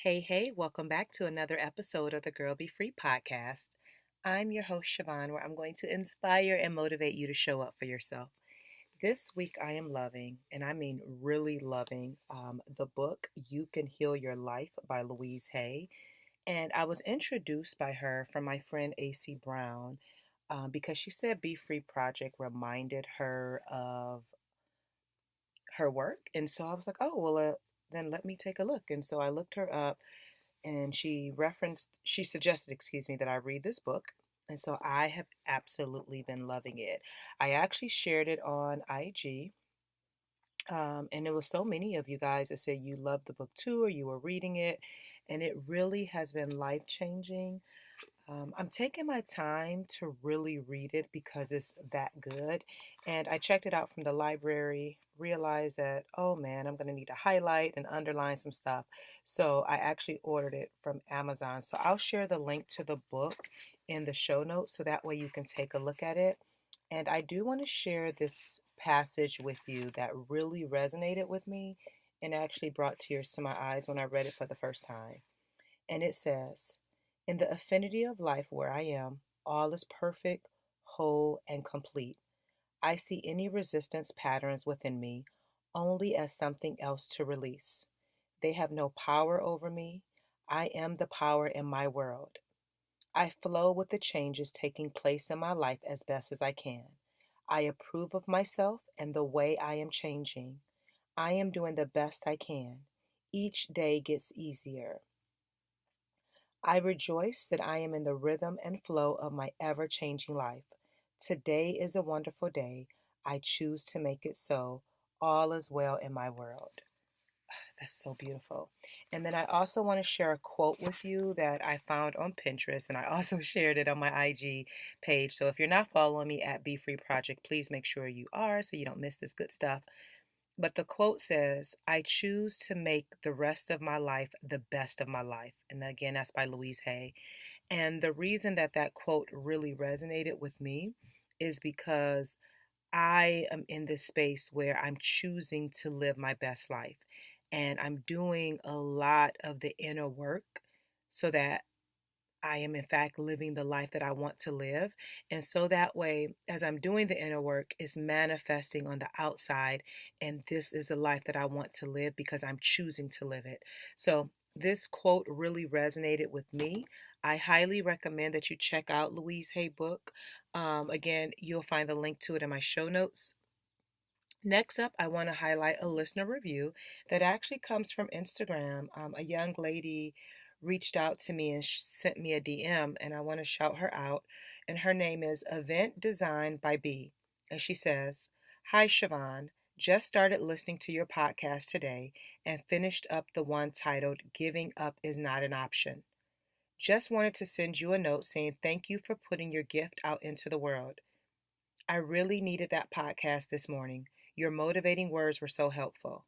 Hey, welcome back to another episode of the Girl Be Free podcast. I'm your host, Siobhan, where I'm going to inspire and motivate you to show up for yourself. This week, I am loving, and I mean really loving, the book You Can Heal Your Life by Louise Hay. And I was introduced by her from my friend AC Brown because she said BeFree Project reminded her of her work. And so I was like, oh, well, then let me take a look. And so I looked her up and she suggested, excuse me, that I read this book. And so I have absolutely been loving it. I actually shared it on IG. And there was so many of you guys that said you loved the book too, or you were reading it. And it really has been life changing. I'm taking my time to really read it because it's that good. And I checked it out from the library, realized that, oh man, I'm going to need to highlight and underline some stuff. So I actually ordered it from Amazon. So I'll share the link to the book in the show notes so that way you can take a look at it. And I do want to share this passage with you that really resonated with me and actually brought tears to my eyes when I read it for the first time. And it says, in the affinity of life where I am, all is perfect, whole, and complete. I see any resistance patterns within me only as something else to release. They have no power over me. I am the power in my world. I flow with the changes taking place in my life as best as I can. I approve of myself and the way I am changing. I am doing the best I can. Each day gets easier. I rejoice that I am in the rhythm and flow of my ever changing life. Today is a wonderful day. I choose to make it so. All is well in my world. That's so beautiful. And then I also want to share a quote with you that I found on Pinterest, and I also shared it on my IG page. So if you're not following me at Be Free Project, please make sure you are so you don't miss this good stuff. But the quote says, I choose to make the rest of my life the best of my life. And again, that's by Louise Hay. And the reason that that quote really resonated with me is because I am in this space where I'm choosing to live my best life. And I'm doing a lot of the inner work so that I am, in fact, living the life that I want to live. And so that way, as I'm doing the inner work, it's manifesting on the outside. And this is the life that I want to live because I'm choosing to live it. So, this quote really resonated with me. I highly recommend that you check out Louise Hay book. Again, you'll find the link to it in my show notes. Next up, I want to highlight a listener review that actually comes from Instagram. A young lady reached out to me and sent me a DM, and I want to shout her out. And her name is Event Design by B. And she says, Hi, Siobhan. Just started listening to your podcast today and finished up the one titled Giving Up is Not an Option. Just wanted to send you a note saying thank you for putting your gift out into the world. I really needed that podcast this morning. Your motivating words were so helpful.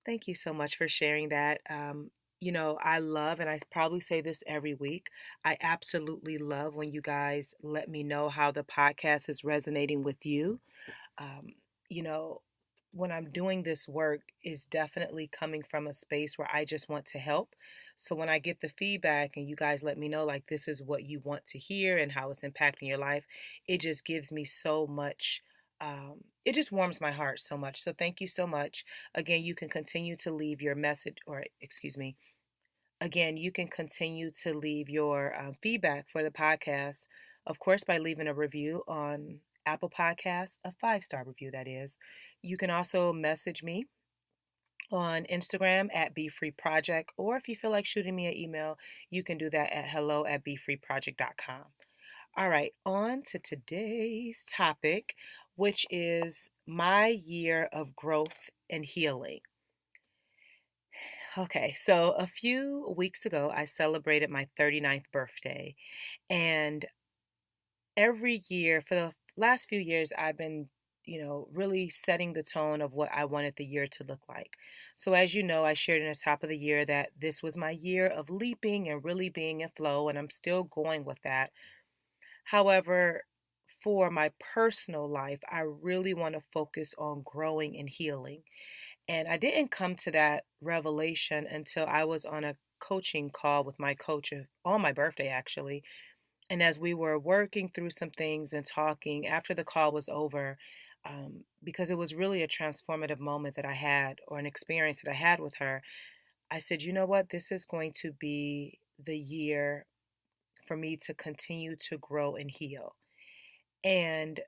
Thank you so much for sharing that. I love, and I probably say this every week, I absolutely love when you guys let me know how the podcast is resonating with you. Um, you know, when I'm doing this work, is definitely coming from a space where I just want to help. So when I get the feedback and you guys let me know, like, this is what you want to hear and how it's impacting your life, it just gives me so much. It just warms my heart so much. So thank you so much. Again, you can continue to leave your message, or excuse me, again, you can continue to leave your feedback for the podcast, of course, by leaving a review on Apple Podcasts, a 5-star review, that is. You can also message me on Instagram at BeFree Project, or if you feel like shooting me an email, you can do that at hello@befreeproject.com. All right, on to today's topic, which is my year of growth and healing. Okay, so a few weeks ago, I celebrated my 39th birthday. And every year, for the last few years, I've been, really setting the tone of what I wanted the year to look like. So, as you know, I shared in the top of the year that this was my year of leaping and really being in flow, and I'm still going with that. However, for my personal life, I really want to focus on growing and healing. And I didn't come to that revelation until I was on a coaching call with my coach on my birthday, actually. And as we were working through some things and talking after the call was over, because it was really a transformative moment that I had, or an experience that I had with her, I said, you know what? This is going to be the year for me to continue to grow and heal. And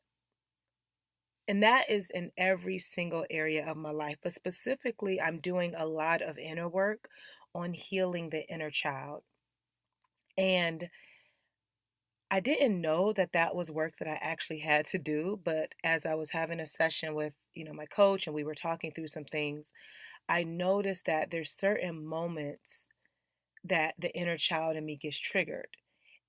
and that is in every single area of my life. But specifically, I'm doing a lot of inner work on healing the inner child. And I didn't know that that was work that I actually had to do, but as I was having a session with, my coach and we were talking through some things, I noticed that there's certain moments that the inner child in me gets triggered.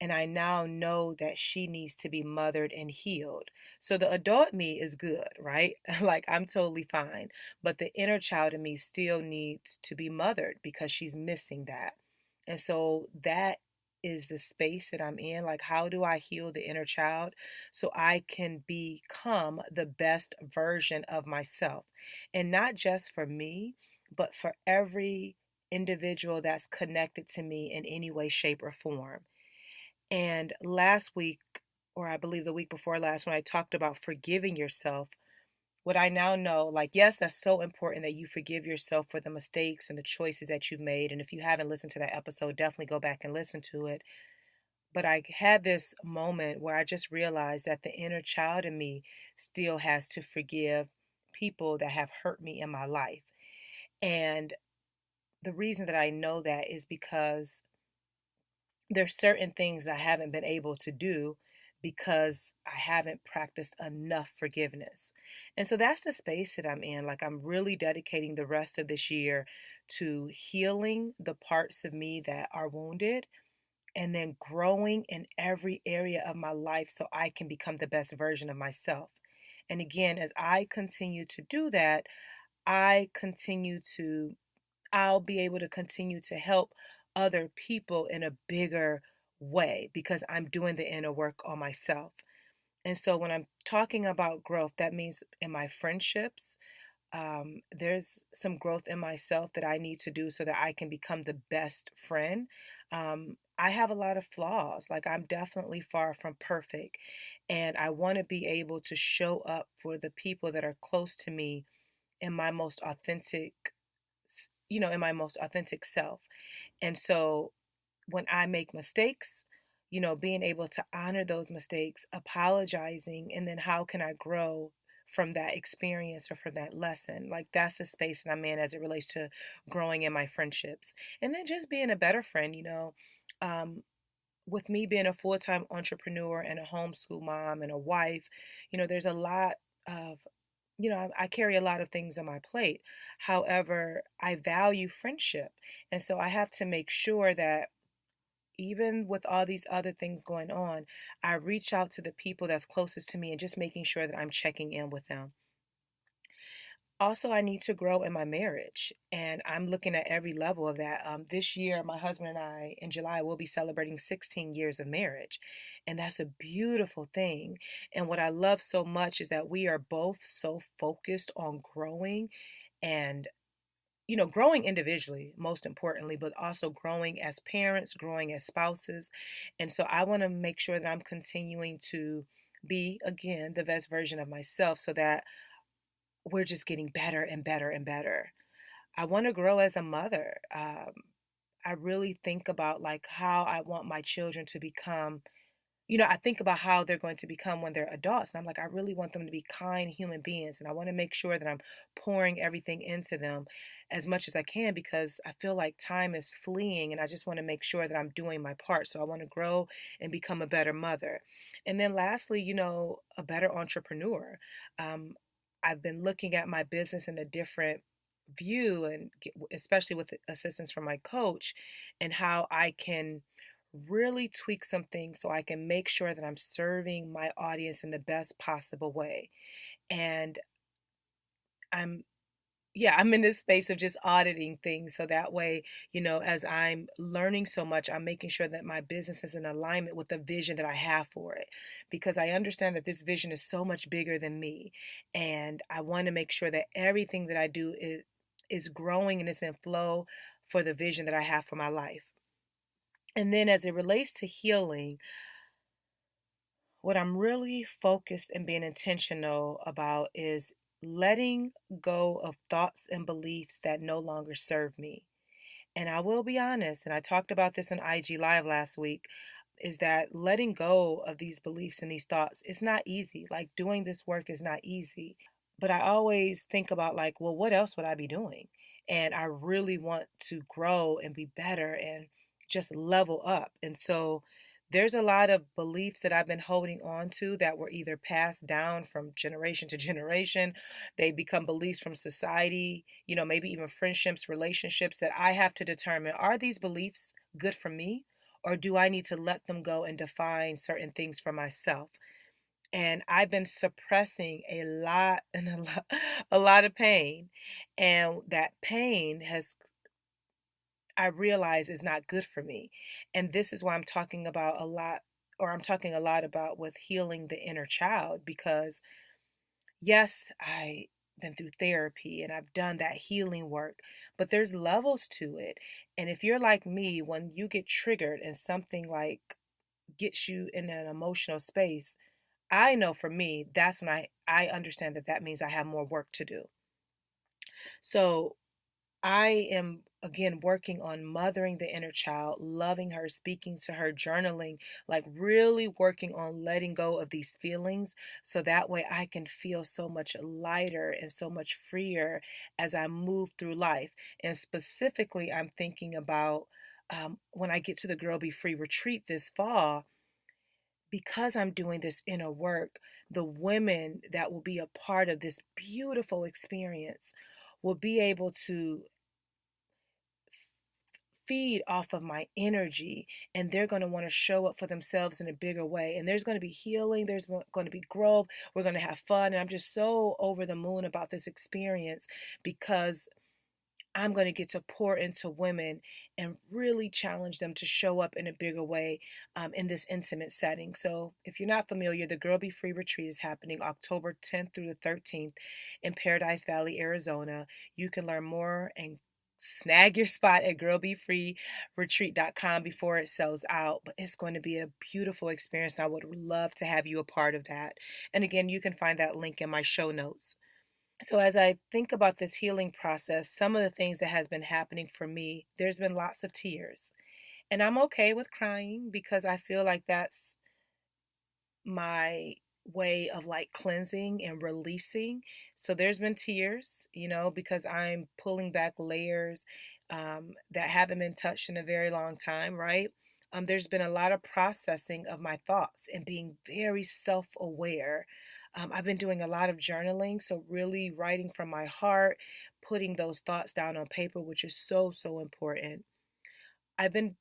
And I now know that she needs to be mothered and healed. So the adult me is good, right? Like I'm totally fine. But the inner child in me still needs to be mothered because she's missing that. And so that is the space that I'm in. Like, how do I heal the inner child so I can become the best version of myself? And not just for me, but for every individual that's connected to me in any way, shape, or form. And last week, or I believe the week before last, when I talked about forgiving yourself, what I now know, like, yes, that's so important that you forgive yourself for the mistakes and the choices that you've made. And if you haven't listened to that episode, definitely go back and listen to it. But I had this moment where I just realized that the inner child in me still has to forgive people that have hurt me in my life. And the reason that I know that is because there's certain things I haven't been able to do because I haven't practiced enough forgiveness. And so that's the space that I'm in. Like, I'm really dedicating the rest of this year to healing the parts of me that are wounded and then growing in every area of my life so I can become the best version of myself. And again, as I continue to do that, I continue to I'll be able to continue to help other people in a bigger way because I'm doing the inner work on myself. And so when I'm talking about growth, that means in my friendships, there's some growth in myself that I need to do so that I can become the best friend. I have a lot of flaws. Like, I'm definitely far from perfect. And I want to be able to show up for the people that are close to me in my most authentic in my most authentic self. And so when I make mistakes, being able to honor those mistakes, apologizing, and then how can I grow from that experience or from that lesson? Like, that's the space that I'm in as it relates to growing in my friendships. And then just being a better friend, um, with me being a full-time entrepreneur and a homeschool mom and a wife, there's a lot of I carry a lot of things on my plate. However, I value friendship. And so I have to make sure that even with all these other things going on, I reach out to the people that's closest to me and just making sure that I'm checking in with them. Also, I need to grow in my marriage, and I'm looking at every level of that. This year, my husband and I, in July, will be celebrating 16 years of marriage, and that's a beautiful thing. And what I love so much is that we are both so focused on growing and growing individually, most importantly, but also growing as parents, growing as spouses. And so I want to make sure that I'm continuing to be, again, the best version of myself so that we're just getting better and better and better. I want to grow as a mother. I really think about like how I want my children to become. I think about how they're going to become when they're adults. And I'm like, I really want them to be kind human beings. And I want to make sure that I'm pouring everything into them as much as I can because I feel like time is fleeing and I just want to make sure that I'm doing my part. So I want to grow and become a better mother. And then lastly, a better entrepreneur. Um, I've been looking at my business in a different view and especially with the assistance from my coach and how I can really tweak some things so I can make sure that I'm serving my audience in the best possible way. And I'm I'm in this space of just auditing things so that way, as I'm learning so much, I'm making sure that my business is in alignment with the vision that I have for it because I understand that this vision is so much bigger than me and I want to make sure that everything that I do is is growing and is in flow for the vision that I have for my life. And then as it relates to healing, what I'm really focused and being intentional about is letting go of thoughts and beliefs that no longer serve me. And I will be honest, and I talked about this on IG Live last week, is that letting go of these beliefs and these thoughts is not easy. Like doing this work is not easy. But I always think about, like, well, what else would I be doing? And I really want to grow and be better and just level up. And so there's a lot of beliefs that I've been holding on to that were either passed down from generation to generation. They become beliefs from society, maybe even friendships, relationships, that I have to determine, are these beliefs good for me? Or do I need to let them go and define certain things for myself? And I've been suppressing a lot and a lot of pain. And that pain has, I realize, is not good for me. And this is why I'm talking about a lot, or I'm talking a lot about with healing the inner child, because yes, I've been through therapy and I've done that healing work, but there's levels to it. And if you're like me, when you get triggered and something like gets you in an emotional space, I know for me, that's when I understand that that means I have more work to do. So I am again working on mothering the inner child, loving her, speaking to her, journaling, like really working on letting go of these feelings so that way I can feel so much lighter and so much freer as I move through life. And specifically, I'm thinking about when I get to the Girl Be Free retreat this fall, because I'm doing this inner work, the women that will be a part of this beautiful experience will be able to feed off of my energy, and they're going to want to show up for themselves in a bigger way. And there's going to be healing, there's going to be growth, we're going to have fun. And I'm just so over the moon about this experience because I'm going to get to pour into women and really challenge them to show up in a bigger way in this intimate setting. So, if you're not familiar, the Girl Be Free Retreat is happening October 10th through the 13th in Paradise Valley, Arizona. You can learn more and snag your spot at girlbefreeretreat.com before it sells out. But it's going to be a beautiful experience, and I would love to have you a part of that. And again, you can find that link in my show notes. So as I think about this healing process, some of the things that has been happening for me, there's been lots of tears. And I'm okay with crying because I feel like that's my way of like cleansing and releasing. So there's been tears, because I'm pulling back layers that haven't been touched in a very long time, right? There's been a lot of processing of my thoughts and being very self aware. I've been doing a lot of journaling, so really writing from my heart, putting those thoughts down on paper, which is so, so important. I've been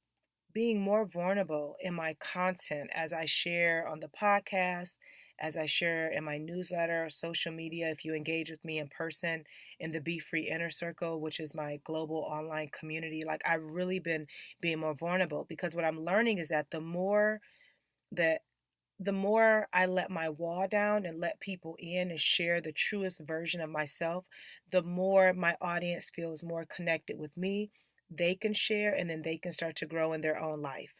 being more vulnerable in my content as I share on the podcast, as I share in my newsletter, social media. If you engage with me in person in the BeFree Inner Circle, which is my global online community, like I've really been being more vulnerable because what I'm learning is that that the more I let my wall down and let people in and share the truest version of myself, the more my audience feels more connected with me. They can share and then they can start to grow in their own life.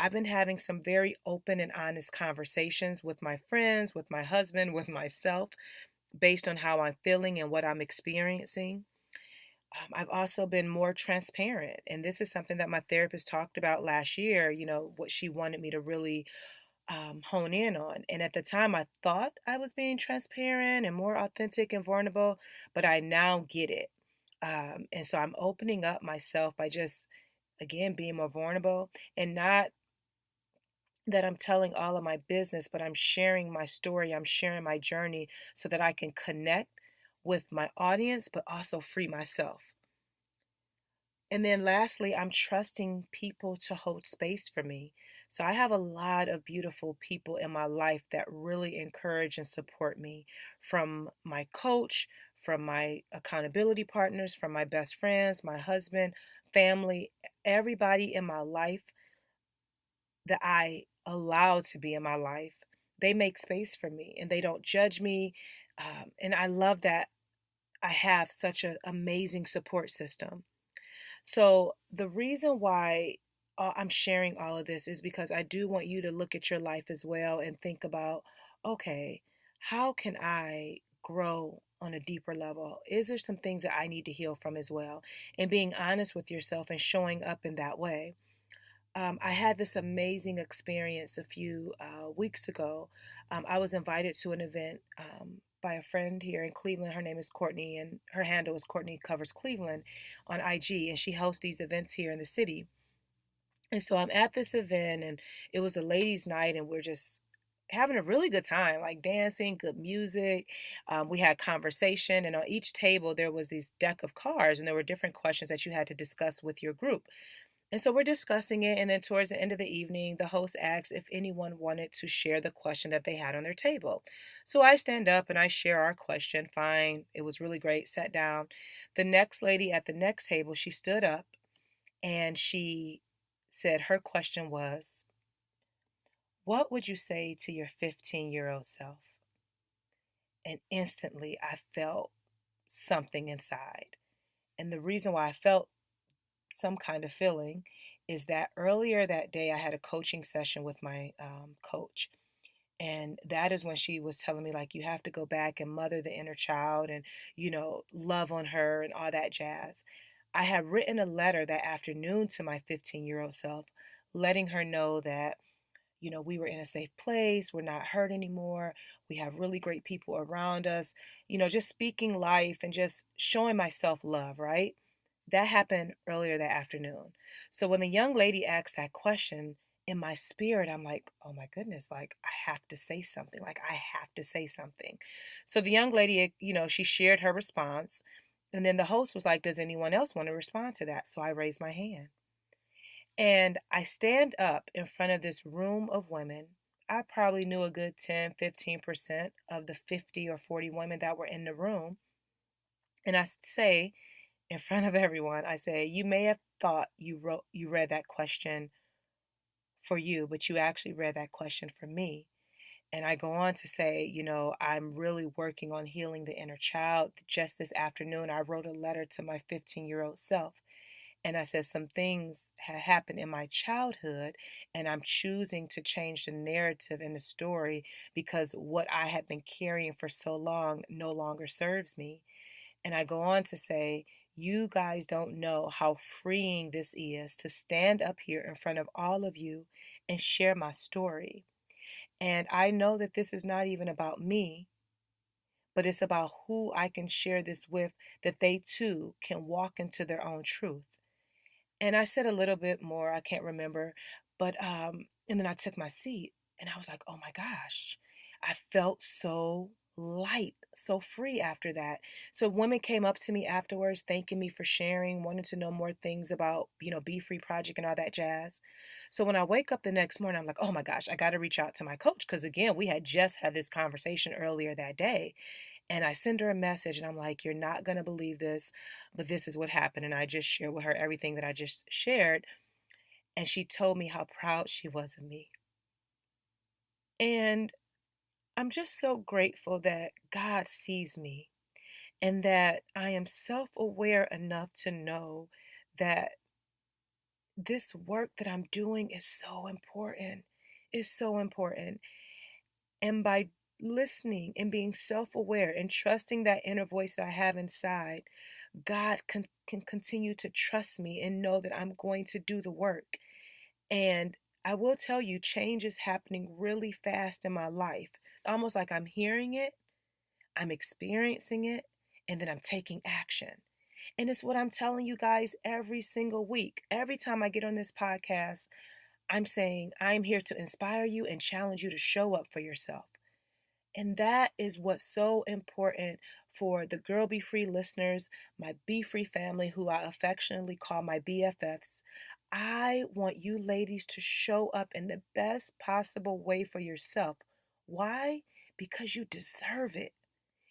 I've been having some very open and honest conversations with my friends, with my husband, with myself, based on how I'm feeling and what I'm experiencing. I've also been more transparent. And this is something that my therapist talked about last year, what she wanted me to really hone in on. And at the time, I thought I was being transparent and more authentic and vulnerable, but I now get it. And so I'm opening up myself by just, again, being more vulnerable, and not that I'm telling all of my business, but I'm sharing my story, I'm sharing my journey so that I can connect with my audience, but also free myself. And then lastly, I'm trusting people to hold space for me. So I have a lot of beautiful people in my life that really encourage and support me, from my coach, from my accountability partners, from my best friends, my husband, family, everybody in my life that I allow to be in my life. They make space for me and they don't judge me. And I love that I have such an amazing support system. So the reason why I'm sharing all of this is because I do want you to look at your life as well and think about, okay, how can I grow on a deeper level? Is there some things that I need to heal from as well? And being honest with yourself and showing up in that way. I had this amazing experience a few weeks ago. I was invited to an event by a friend here in Cleveland. Her name is Courtney, and her handle is Courtney Covers Cleveland on IG, and she hosts these events here in the city. And so I'm at this event, and it was a ladies' night, and we're just having a really good time, like dancing, good music. We had conversation, and on each table there was this deck of cards, and there were different questions that you had to discuss with your group. And so we're discussing it. And then towards the end of the evening, the host asks if anyone wanted to share the question that they had on their table. So I stand up and I share our question. Fine. It was really great. Sat down. The next lady at the next table, she stood up and she said her question was, what would you say to your 15-year-old self? And instantly I felt something inside. And the reason why I felt some kind of feeling is that earlier that day I had a coaching session with my coach. And that is when she was telling me, like, you have to go back and mother the inner child and, love on her and all that jazz. I had written a letter that afternoon to my 15-year-old self, letting her know that we were in a safe place. We're not hurt anymore. We have really great people around us, just speaking life and just showing myself love, right? That happened earlier that afternoon. So when the young lady asked that question, in my spirit, I'm like, oh my goodness, like I have to say something. Like I have to say something. So the young lady, she shared her response. And then the host was like, does anyone else want to respond to that? So I raised my hand. And I stand up in front of this room of women. I probably knew a good 10, 15% of the 50 or 40 women that were in the room. And I say in front of everyone, I say, you may have thought you read that question for you, but you actually read that question for me. And I go on to say, I'm really working on healing the inner child. Just this afternoon, I wrote a letter to my 15-year-old self. And I said some things had happened in my childhood, and I'm choosing to change the narrative in the story because what I had been carrying for so long no longer serves me. And I go on to say, you guys don't know how freeing this is to stand up here in front of all of you and share my story. And I know that this is not even about me, but it's about who I can share this with, that they too can walk into their own truth. And I said a little bit more, I can't remember, but and then I took my seat and I was like, "Oh my gosh." I felt so light, so free after that. So women came up to me afterwards thanking me for sharing, wanting to know more things about, BeFree Project and all that jazz. So when I wake up the next morning, I'm like, "Oh my gosh, I got to reach out to my coach," because again, we had just had this conversation earlier that day. And I send her a message and I'm like, you're not going to believe this, but this is what happened. And I just shared with her everything that I just shared. And she told me how proud she was of me. And I'm just so grateful that God sees me and that I am self aware enough to know that this work that I'm doing is so important. It's so important. And by listening and being self aware and trusting that inner voice that I have inside, God can continue to trust me and know that I'm going to do the work. And I will tell you, change is happening really fast in my life. Almost like I'm hearing it, I'm experiencing it, and then I'm taking action. And it's what I'm telling you guys every single week. Every time I get on this podcast, I'm saying I'm here to inspire you and challenge you to show up for yourself. And that is what's so important for the Girl Be Free listeners, my Be Free family, who I affectionately call my BFFs. I want you ladies to show up in the best possible way for yourself. Why? Because you deserve it.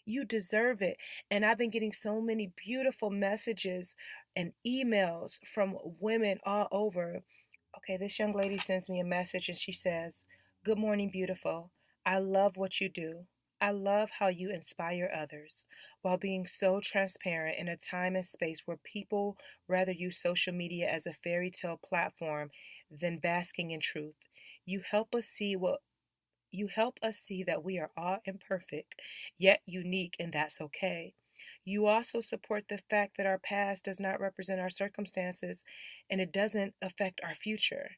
You deserve it. And I've been getting so many beautiful messages and emails from women all over. Okay, this young lady sends me a message and she says, "Good morning, beautiful. I love what you do. I love how you inspire others while being so transparent in a time and space where people rather use social media as a fairy tale platform than basking in truth. You help us see what you help us see that we are all imperfect, yet unique, and that's okay. You also support the fact that our past does not represent our circumstances and it doesn't affect our future.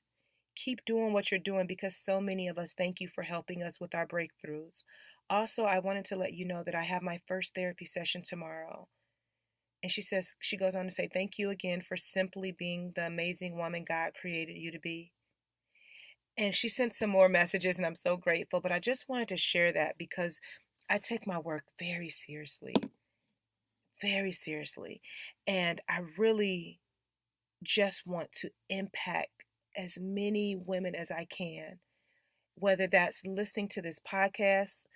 Keep doing what you're doing because so many of us thank you for helping us with our breakthroughs. Also, I wanted to let you know that I have my first therapy session tomorrow. And she goes on to say, thank you again for simply being the amazing woman God created you to be. And she sent some more messages, and I'm so grateful. But I just wanted to share that because I take my work very seriously, very seriously. And I really just want to impact as many women as I can, whether that's listening to this podcast,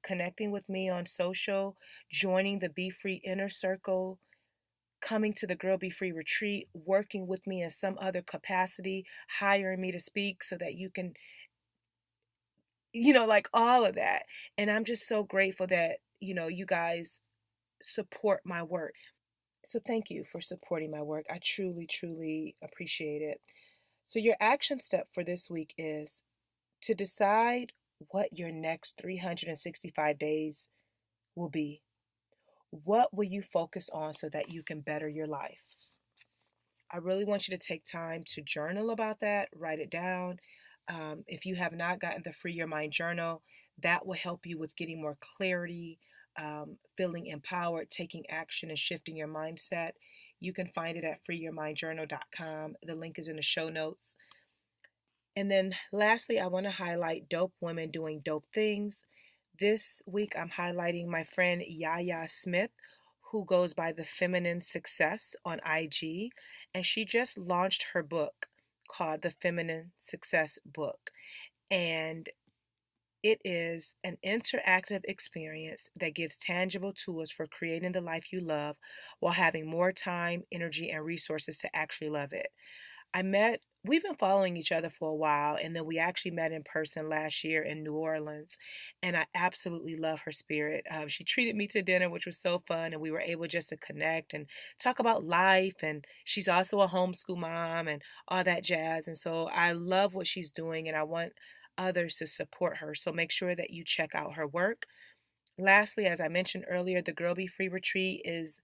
connecting with me on social, joining the BeFree Inner Circle, coming to the Girl Be Free retreat, working with me in some other capacity, hiring me to speak so that you can, like all of that. And I'm just so grateful that, you guys support my work. So thank you for supporting my work. I truly, truly appreciate it. So your action step for this week is to decide what your next 365 days will be. What will you focus on so that you can better your life? I really want you to take time to journal about that, write it down. If you have not gotten the Free Your Mind journal, that will help you with getting more clarity, feeling empowered, taking action, and shifting your mindset. You can find it at freeyourmindjournal.com. The link is in the show notes. And then lastly, I want to highlight dope women doing dope things. This week, I'm highlighting my friend Yaya Smith, who goes by The Feminine Success on IG. And she just launched her book called The Feminine Success Book. And it is an interactive experience that gives tangible tools for creating the life you love while having more time, energy, and resources to actually love it. We've been following each other for a while, and then we actually met in person last year in New Orleans, and I absolutely love her spirit. She treated me to dinner, which was so fun, and we were able just to connect and talk about life, and she's also a homeschool mom and all that jazz, and so I love what she's doing, and I want others to support her, so make sure that you check out her work. Lastly, as I mentioned earlier, the Girl Be Free retreat is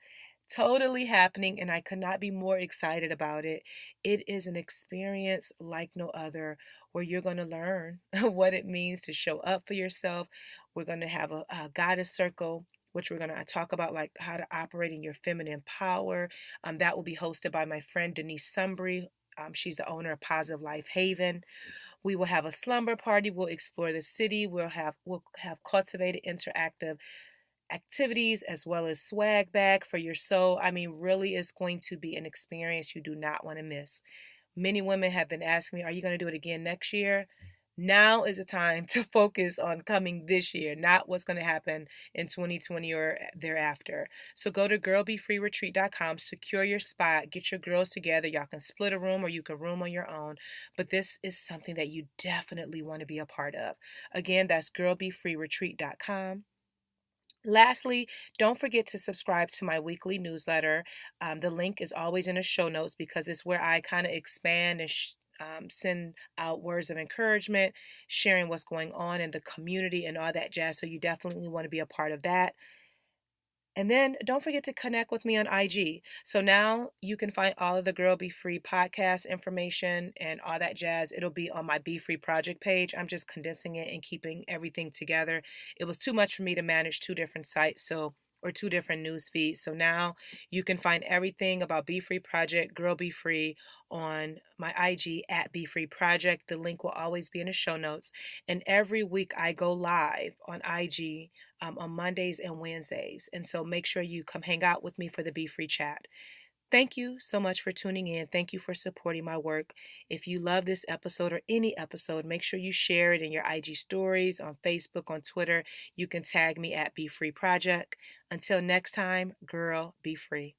totally happening, and I could not be more excited about it. It is an experience like no other where you're going to learn what it means to show up for yourself. We're going to have a goddess circle, which we're going to talk about like how to operate in your feminine power. That will be hosted by my friend Denise Sumbry. She's the owner of Positive Life Haven. We will have a slumber party. We'll explore the city. We'll have cultivated interactive activities as well as swag bag for your soul. I mean, really, it's going to be an experience you do not want to miss. Many women have been asking me, are you going to do it again next year? Now is the time to focus on coming this year, not what's going to happen in 2020 or thereafter. So go to girlbefreeretreat.com, secure your spot, get your girls together. Y'all can split a room or you can room on your own. But this is something that you definitely want to be a part of. Again, that's girlbefreeretreat.com. Lastly, don't forget to subscribe to my weekly newsletter. The link is always in the show notes because it's where I kind of expand and send out words of encouragement, sharing what's going on in the community and all that jazz. So you definitely want to be a part of that. And then don't forget to connect with me on IG. So now you can find all of the Girl Be Free podcast information and all that jazz. It'll be on my Be Free project page. I'm just condensing it and keeping everything together. It was too much for me to manage two different sites, or two different news feeds. So now you can find everything about Be Free Project, Girl Be Free on my IG at Be Free Project. The link will always be in the show notes. And every week I go live on IG on Mondays and Wednesdays. And so make sure you come hang out with me for the Be Free chat. Thank you so much for tuning in. Thank you for supporting my work. If you love this episode or any episode, make sure you share it in your IG stories, on Facebook, on Twitter. You can tag me at Be Free Project. Until next time, girl, be free.